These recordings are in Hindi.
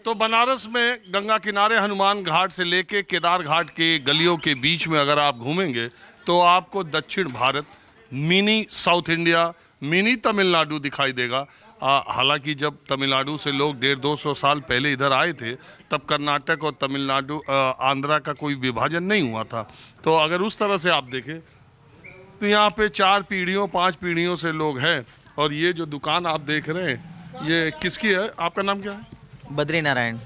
तो बनारस में गंगा किनारे हनुमान घाट से लेके केदार घाट के गलियों के बीच में अगर आप घूमेंगे तो आपको दक्षिण Bharat, mini south India, mini Tamil Nadu दिखाई देगा। हालांकि जब तमिलनाडु से लोग 150-200 साल पहले इधर आए थे तब कर्नाटक और तमिलनाडु आंध्रा का कोई विभाजन नहीं हुआ था। तो अगर उस तरह से आप देखें तो यहाँ पे 4 पीढ़ियों 5 पीढ़ियों से लोग हैं। और ये जो दुकान आप देख रहे हैं ये किसकी है? आपका नाम क्या है? बद्री नारायण।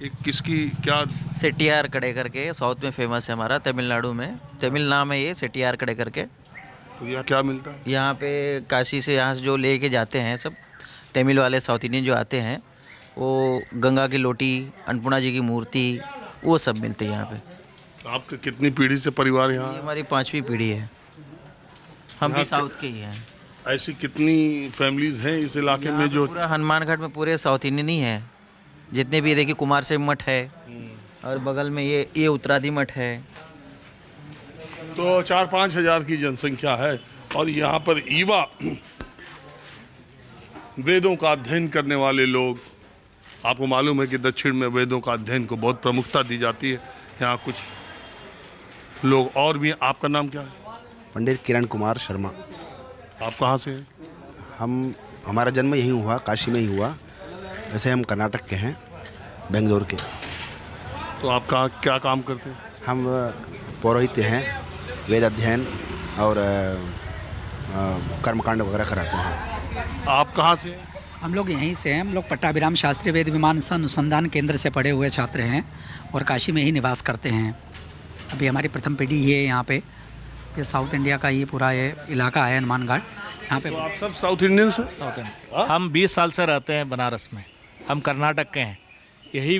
ये किसकी क्या? सेटियार कड़े करके साउथ में फेमस है हमारा, तमिलनाडु में। तमिल नाम है ये, सेटियार कड़े करके। तो यहाँ क्या मिलता है? यहाँ पे काशी से यहाँ से जो लेके जाते हैं सब तमिल वाले, साउथ इंडियन जो आते हैं, वो गंगा की लोटी, अन्नपूर्णा जी की मूर्ति, वो सब मिलते हैं यहाँ पे। तो आपके कितनी पीढ़ी से परिवार यहाँ ये है? हमारी 5वीं पीढ़ी है। हम भी साउथ के ही हैं। ऐसी कितनी फैमिलीज हैं इस इलाके में जो? पूरा हनुमान घाट में पूरे साउथ इंडियन ही है जितने भी। देखिए कुमार से मठ है और बगल में ये उत्तरादि मठ है। तो 4-5 हजार की जनसंख्या है। और यहाँ पर ईवा वेदों का अध्ययन करने वाले लोग, आपको मालूम है कि दक्षिण में वेदों का अध्ययन को बहुत प्रमुखता दी जाती है। यहाँ कुछ लोग और भी। आपका नाम क्या है? पंडित किरण कुमार शर्मा। आप कहाँ से हैं? हमारा जन्म यहीं हुआ, काशी में ही हुआ। वैसे हम कर्नाटक के हैं, बेंगलोर के। तो आप कहाँ क्या काम करते हैं? हम पौरोहित्य हैं, वेद अध्ययन और कर्मकांड वगैरह कराते हैं। आप कहाँ से हैं? हम लोग यहीं से हैं। हम लोग पट्टाभिराम शास्त्री वेद मीमांसा अनुसंधान केंद्र से पढ़े हुए छात्र हैं और काशी में ही निवास करते हैं। अभी हमारी प्रथम पीढ़ी ये यहाँ पे, ये साउथ इंडिया का ये पूरा ये इलाका है हनुमान घाट यहाँ पे। तो आप सब साउथ इंडियन से? South India. हम 20 साल से रहते हैं बनारस में। हम कर्नाटक के हैं। इसी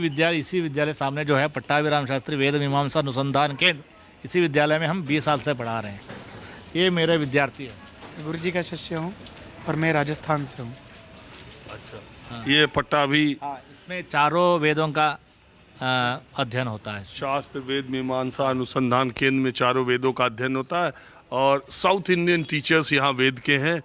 विद्यालय सामने जो है पट्टाभिराम शास्त्री वेद मीमांसा अनुसंधान केंद्र, इसी विद्यालय में हम 20 साल से पढ़ा रहे हैं। ये मेरे विद्यार्थी हैं। गुरु जी का शिष्य हूँ और मैं राजस्थान से हूँ। अच्छा। ये पट्टा भी? इसमें चारों वेदों का अध्ययन होता है। शास्त्र वेद मीमांसा अनुसंधान केंद्र में चारों वेदों का अध्ययन होता है। और साउथ इंडियन टीचर्स यहाँ वेद के हैं।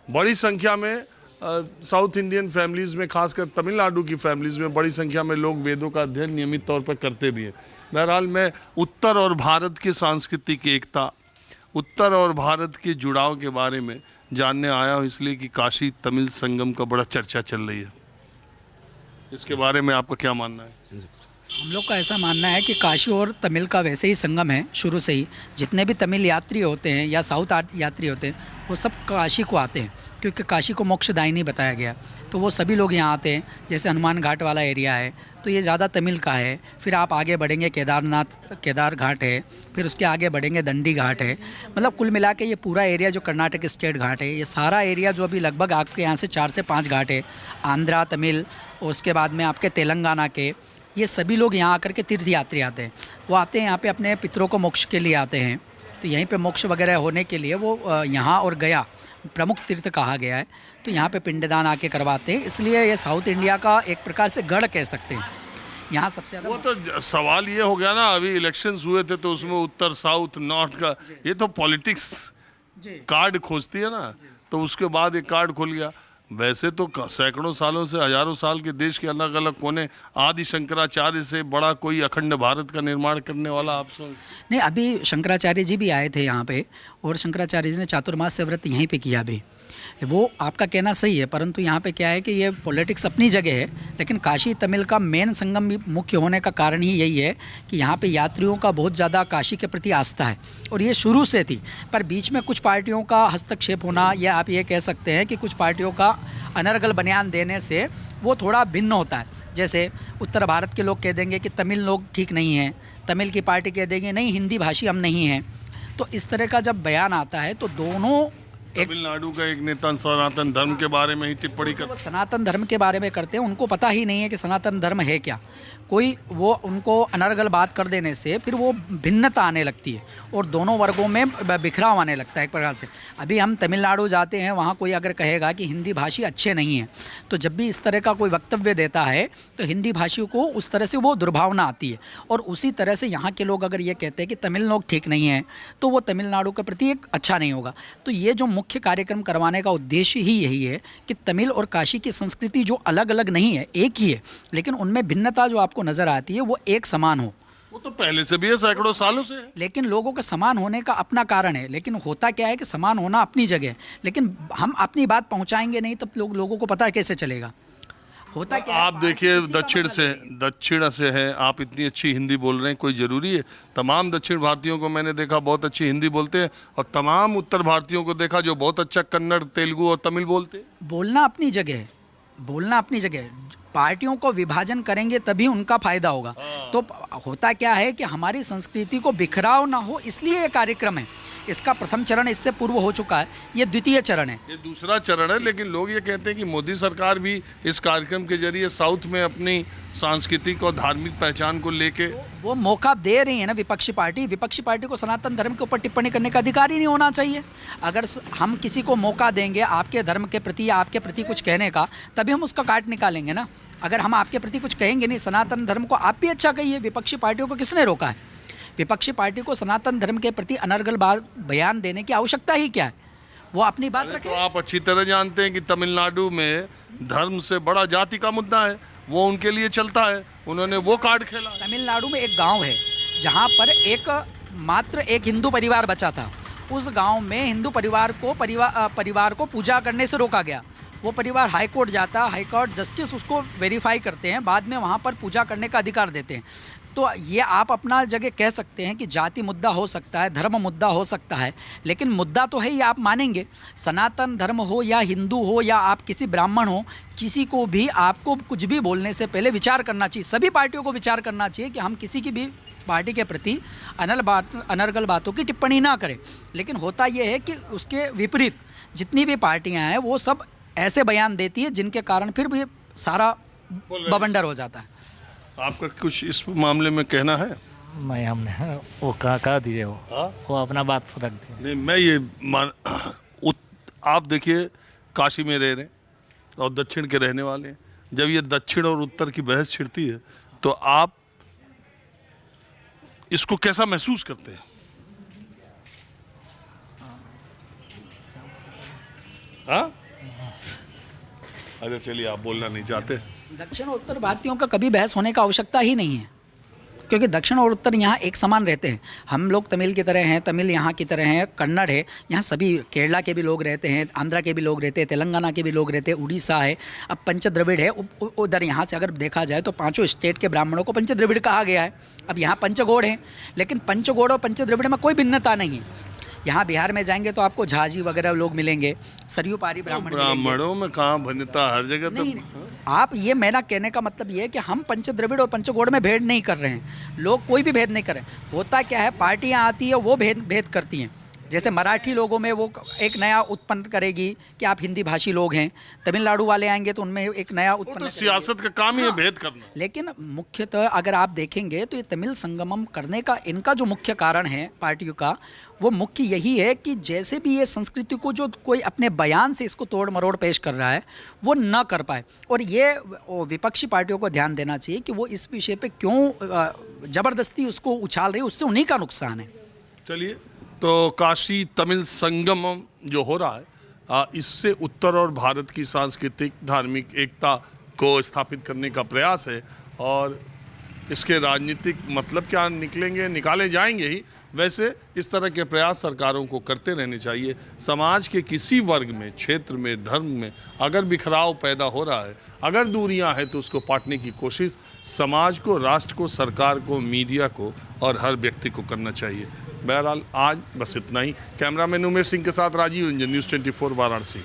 बड़ी संख्या में साउथ इंडियन फैमिलीज़ में, खासकर तमिलनाडु की फैमिलीज़ में बड़ी संख्या में लोग वेदों का अध्ययन नियमित तौर पर करते भी हैं। बहरहाल मैं उत्तर और भारत की सांस्कृतिक एकता, उत्तर और भारत के जुड़ाव के बारे में जानने आया हूँ, इसलिए कि काशी तमिल संगम का बड़ा चर्चा चल रही है। इसके बारे में आपका क्या मानना है? हम लोग का ऐसा मानना है कि काशी और तमिल का वैसे ही संगम है शुरू से ही। जितने भी तमिल यात्री होते हैं या साउथ यात्री होते हैं वो सब काशी को आते हैं, क्योंकि काशी को मोक्षदायिनी बताया गया। तो वो सभी लोग यहाँ आते हैं। जैसे हनुमान घाट वाला एरिया है तो ये ज़्यादा तमिल का है। फिर आप आगे बढ़ेंगे केदार घाट है, फिर उसके आगे बढ़ेंगे दंडी घाट है। मतलब कुल मिला के ये पूरा एरिया जो कर्नाटक स्टेट घाट है, ये सारा एरिया जो अभी लगभग आपके यहाँ से 4 से 5 घाट है, आंध्रा, तमिल और उसके बाद में आपके तेलंगाना के, ये सभी लोग यहाँ आकर के तीर्थ यात्री आते हैं। वो आते हैं यहाँ पे अपने पितरों को मोक्ष के लिए आते हैं। तो यहीं पे मोक्ष वगैरह होने के लिए वो यहाँ और गया प्रमुख तीर्थ कहा गया है। तो यहाँ पे पिंडदान आके करवाते हैं। इसलिए ये साउथ इंडिया का एक प्रकार से गढ़ कह सकते हैं। यहाँ सबसे ज़्यादा वो तो सवाल ये हो गया ना, अभी इलेक्शंस हुए थे तो उसमें उत्तर साउथ नॉर्थ का ये तो पॉलिटिक्स कार्ड खोजती है ना, तो उसके बाद एक कार्ड खुल गया। वैसे तो सैकड़ों सालों से, हजारों साल के देश के अलग अलग कोने, आदि शंकराचार्य से बड़ा कोई अखंड भारत का निर्माण करने वाला आप सब नहीं। अभी शंकराचार्य जी भी आए थे यहाँ पे और शंकराचार्य जी ने चातुर्मास्य व्रत यहीं पे किया भी। वो आपका कहना सही है, परंतु यहाँ पे क्या है कि ये पॉलिटिक्स अपनी जगह है, लेकिन काशी तमिल का मेन संगम भी मुख्य होने का कारण ही यही है कि यहाँ पे यात्रियों का बहुत ज़्यादा काशी के प्रति आस्था है और ये शुरू से थी। पर बीच में कुछ पार्टियों का हस्तक्षेप होना, या आप ये कह सकते हैं कि कुछ पार्टियों का अनर्गल बयान देने से वो थोड़ा भिन्न होता है। जैसे उत्तर भारत के लोग कह देंगे कि तमिल लोग ठीक नहीं हैं, तमिल की पार्टी कह देंगे नहीं हिंदी भाषी हम नहीं हैं। तो इस तरह का जब बयान आता है तो दोनों तमिलनाडु का एक नेता सनातन धर्म के बारे में ही टिप्पणी कर, सनातन धर्म के बारे में करते हैं। उनको पता ही नहीं है कि सनातन धर्म है क्या। कोई वो उनको अनर्गल बात कर देने से फिर वो भिन्नता आने लगती है और दोनों वर्गों में बिखराव आने लगता है एक प्रकार से। अभी हम तमिलनाडु जाते हैं, वहाँ कोई अगर कहेगा कि हिंदी भाषी अच्छे नहीं हैं, तो जब भी इस तरह का कोई वक्तव्य देता है तो हिंदी भाषियों को उस तरह से वो दुर्भावना आती है। और उसी तरह से यहाँ के लोग अगर ये कहते हैं कि तमिल लोग ठीक नहीं हैं तो वो तमिलनाडु के प्रति एक अच्छा नहीं होगा। तो ये जो मुख्य मुख्य कार्यक्रम करवाने का उद्देश्य ही यही है कि तमिल और काशी की संस्कृति जो अलग अलग नहीं है, एक ही है, लेकिन उनमें भिन्नता जो आपको नज़र आती है वो एक समान हो। वो तो पहले से भी है, सैकड़ों सालों से है। लेकिन लोगों के समान होने का अपना कारण है, लेकिन होता क्या है कि समान होना अपनी जगह है, लेकिन हम अपनी बात पहुंचाएंगे नहीं तब लोगों को पता कैसे चलेगा। होता क्या है, आप देखिए किसी का दक्षिण से हैं, आप इतनी अच्छी हिंदी बोल रहे हैं, कोई ज़रूरी है? तमाम दक्षिण भारतीयों को मैंने देखा बहुत अच्छी हिंदी बोलते हैं, और तमाम उत्तर भारतीयों को देखा जो बहुत अच्छा कन्नड़, तेलुगु और तमिल बोलते हैं। बोलना अपनी जगह है, बोलना अपनी जगह है। पार्टियों को विभाजन करेंगे तभी उनका फायदा होगा। तो होता क्या है कि हमारी संस्कृति को बिखराव ना हो, इसलिए ये कार्यक्रम है। इसका प्रथम चरण इससे पूर्व हो चुका है, ये द्वितीय चरण है, ये दूसरा चरण है। लेकिन लोग ये कहते हैं कि मोदी सरकार भी इस कार्यक्रम के जरिए साउथ में अपनी सांस्कृतिक और धार्मिक पहचान को लेके वो मौका दे रही है ना। विपक्षी पार्टी को सनातन धर्म के ऊपर टिप्पणी करने का अधिकार ही नहीं होना चाहिए। अगर हम किसी को मौका देंगे आपके धर्म के प्रति या आपके प्रति कुछ कहने का, तभी हम उसका काट निकालेंगे ना। अगर हम आपके प्रति कुछ कहेंगे नहीं, सनातन धर्म को आप भी अच्छा कहिए। विपक्षी पार्टियों को किसने रोका है? विपक्षी पार्टी को सनातन धर्म के प्रति अनर्गल बयान देने की आवश्यकता ही क्या है? वो अपनी बात रखें। तो आप अच्छी तरह जानते हैं कि तमिलनाडु में धर्म से बड़ा जाति का मुद्दा है, वो उनके लिए चलता है, उन्होंने वो कार्ड खेला। तमिलनाडु में एक गांव है जहां पर मात्र एक हिंदू परिवार बचा था। उस गांव में हिंदू परिवार को पूजा करने से रोका गया। वो परिवार हाई कोर्ट जाता, हाई कोर्ट जस्टिस उसको वेरीफाई करते हैं, बाद में वहाँ पर पूजा करने का अधिकार देते हैं। तो ये आप अपना जगह कह सकते हैं कि जाति मुद्दा हो सकता है, धर्म मुद्दा हो सकता है, लेकिन मुद्दा तो है ये आप मानेंगे। सनातन धर्म हो या हिंदू हो या आप किसी ब्राह्मण हो, किसी को भी आपको कुछ भी बोलने से पहले विचार करना चाहिए। सभी पार्टियों को विचार करना चाहिए कि हम किसी की भी पार्टी के प्रति अनर्गल बातों की टिप्पणी ना करें। लेकिन होता यह है कि उसके विपरीत जितनी भी पार्टियां हैं वो सब ऐसे बयान देती है जिनके कारण फिर भी सारा बवंडर हो जाता है। आपका कुछ इस मामले में कहना है? नहीं, हमने वो कहा दीजिए, वो अपना बात रख दिए। नहीं, मैं ये आप देखिए काशी में रह रहे हैं और दक्षिण के रहने वाले हैं। जब ये दक्षिण और उत्तर की बहस छिड़ती है तो आप इसको कैसा महसूस करते हैं? हाँ, अरे चलिए, आप बोलना नहीं चाहते। दक्षिण और उत्तर भारतीयों का कभी बहस होने का आवश्यकता ही नहीं है, क्योंकि दक्षिण और उत्तर यहाँ एक समान रहते हैं। हम लोग तमिल की तरह हैं, तमिल यहाँ की तरह हैं, कन्नड़ है, यहाँ सभी केरला के भी लोग रहते हैं, आंध्रा के भी लोग रहते हैं, तेलंगाना के भी लोग रहते हैं, उड़ीसा है, अब पंचद्रविड़ है। उधर यहाँ से अगर देखा जाए तो 5 स्टेट के ब्राह्मणों को पंचद्रविड़ कहा गया है। अब यहाँ पंचगौड़ हैं, लेकिन पंचगौड़ और पंचद्रविड़ में कोई भिन्नता नहीं है। यहाँ बिहार में जाएंगे तो आपको झाजी वगैरह लोग मिलेंगे, सरयू पारी ब्राह्मणों में कहाँ भिन्नता, हर जगह तो नहीं। आप ये मेरा कहने का मतलब ये है कि हम पंचद्रविड़ और पंचगौड़ में भेद नहीं कर रहे हैं। लोग कोई भी भेद नहीं कर रहे हैं। होता क्या है, पार्टियां आती है वो भेद करती हैं। जैसे मराठी लोगों में वो एक नया उत्पन्न करेगी कि आप हिंदी भाषी लोग हैं, तमिलनाडु वाले आएंगे तो उनमें एक नया उत्पन्न तो सियासत का काम ही है भेद करना। लेकिन मुख्यतः अगर आप देखेंगे तो ये तमिल संगमम करने का इनका जो मुख्य कारण है पार्टियों का, वो मुख्य यही है कि जैसे भी ये संस्कृति को जो कोई अपने बयान से इसको तोड़ मरोड़ पेश कर रहा है वो ना कर पाए। और ये विपक्षी पार्टियों को ध्यान देना चाहिए कि वो इस विषय पे क्यों ज़बरदस्ती उसको उछाल रही है, उससे उन्हीं का नुकसान है। चलिए, तो काशी तमिल संगम जो हो रहा है, इससे उत्तर और भारत की सांस्कृतिक धार्मिक एकता को स्थापित करने का प्रयास है, और इसके राजनीतिक मतलब क्या निकाले जाएंगे ही। वैसे इस तरह के प्रयास सरकारों को करते रहने चाहिए। समाज के किसी वर्ग में, क्षेत्र में, धर्म में अगर बिखराव पैदा हो रहा है, अगर दूरियां हैं, तो उसको पाटने की कोशिश समाज को, राष्ट्र को, सरकार को, मीडिया को और हर व्यक्ति को करना चाहिए। बहरहाल आज बस इतना ही। कैमरामैन उमेश सिंह के साथ राजीव रंजन, न्यूज़ 24 वाराणसी।